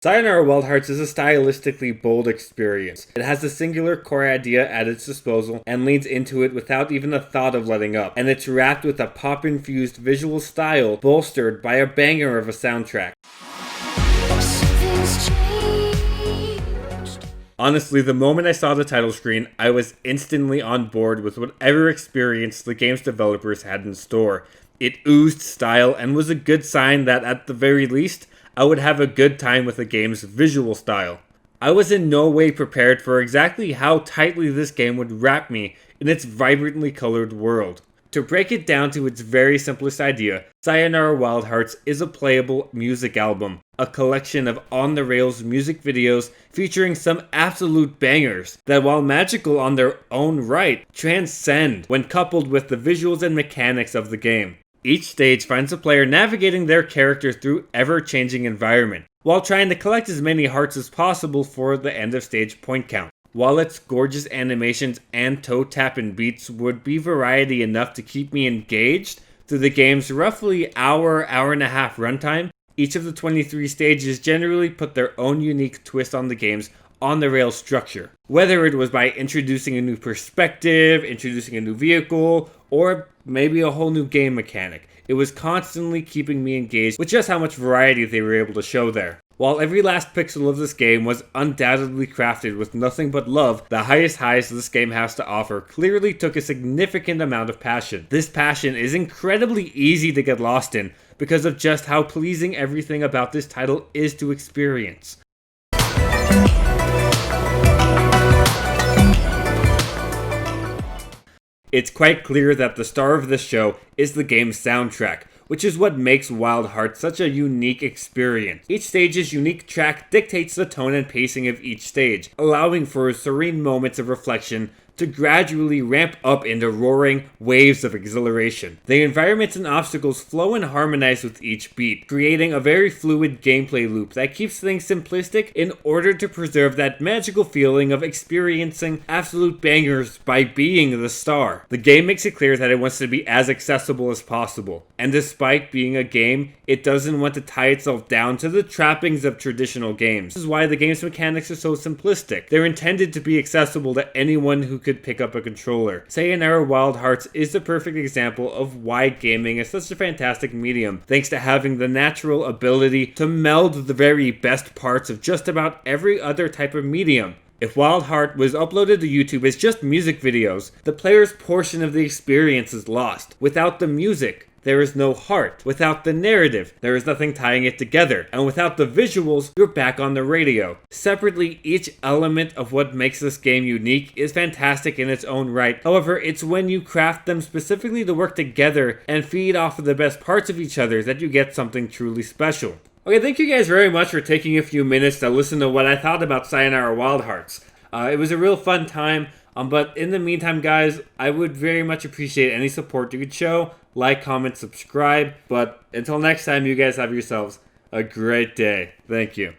Sayonara Wild Hearts is a stylistically bold experience. It has a singular core idea at its disposal and leads into it without even a thought of letting up, and it's wrapped with a pop-infused visual style bolstered by a banger of a soundtrack. Honestly, the moment I saw the title screen, I was instantly on board with whatever experience the game's developers had in store. It oozed style and was a good sign that, at the very least, I would have a good time with the game's visual style. I was in no way prepared for exactly how tightly this game would wrap me in its vibrantly colored world. To break it down to its very simplest idea, Sayonara Wild Hearts is a playable music album, a collection of on-the-rails music videos featuring some absolute bangers that, while magical on their own right, transcend when coupled with the visuals and mechanics of the game. Each stage finds the player navigating their character through ever-changing environment, while trying to collect as many hearts as possible for the end of stage point count. While its gorgeous animations and toe-tapping beats would be variety enough to keep me engaged through the game's roughly hour and a half runtime, each of the 23 stages generally put their own unique twist on the game's on-the-rails structure. Whether it was by introducing a new perspective, introducing a new vehicle, or maybe a whole new game mechanic, it was constantly keeping me engaged with just how much variety they were able to show there. While every last pixel of this game was undoubtedly crafted with nothing but love, the highest highs this game has to offer clearly took a significant amount of passion. This passion is incredibly easy to get lost in because of just how pleasing everything about this title is to experience. It's quite clear that the star of this show is the game's soundtrack, which is what makes Wild Hearts such a unique experience. Each stage's unique track dictates the tone and pacing of each stage, allowing for serene moments of reflection to gradually ramp up into roaring waves of exhilaration. The environments and obstacles flow and harmonize with each beat, creating a very fluid gameplay loop that keeps things simplistic in order to preserve that magical feeling of experiencing absolute bangers by being the star. The game makes it clear that it wants to be as accessible as possible, and despite being a game, it doesn't want to tie itself down to the trappings of traditional games. This is why the game's mechanics are so simplistic. They're intended to be accessible to anyone who could pick up a controller. Sayonara Wild Hearts is the perfect example of why gaming is such a fantastic medium, thanks to having the natural ability to meld the very best parts of just about every other type of medium. If Wild Heart was uploaded to YouTube as just music videos, the player's portion of the experience is lost. Without the music, there is no heart. Without the narrative, there is nothing tying it together. And without the visuals, you're back on the radio. Separately, each element of what makes this game unique is fantastic in its own right. However, it's when you craft them specifically to work together and feed off of the best parts of each other that you get something truly special. Okay, thank you guys very much for taking a few minutes to listen to what I thought about Sayonara Wild Hearts. It was a real fun time. But in the meantime, guys, I would very much appreciate any support you could show. Like, comment, subscribe. But until next time, you guys have yourselves a great day. Thank you.